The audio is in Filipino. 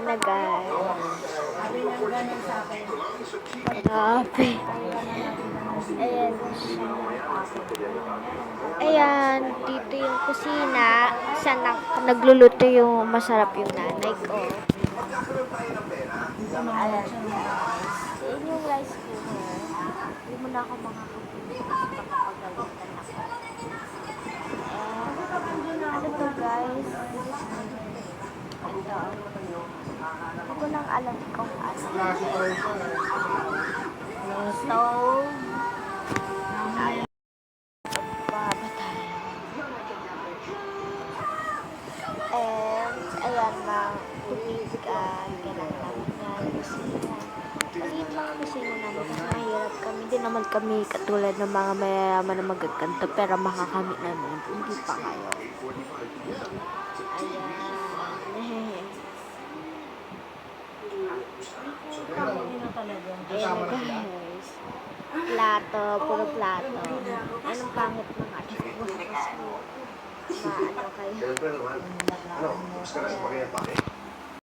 na guys. Sabi niya ganun sa akin. Grabe. Ayan siya. Ayan, dito yung kusina. Saan nagluluto yung masarap yung nanay ko. Ayan guys. Ayan yung rice cooker. Hindi mo na ako makakapunta. Makapagalitan ako. Ano to guys? Ito. Hindi ko lang alam kung ano. Stove. And, ayan lang, tubig, kailangan namin na kusina. Maliit lang kusina namin kasi mahirap kami. Hindi naman kami katulad ng mga mayayaman na magaganda, pero makakamit namin. Hindi pa kayo. Ayan. Ayan guys. Plato, puro plato. Anong pangit mga ano kayo? Ano? Gusto ka na sa pagkaya pake?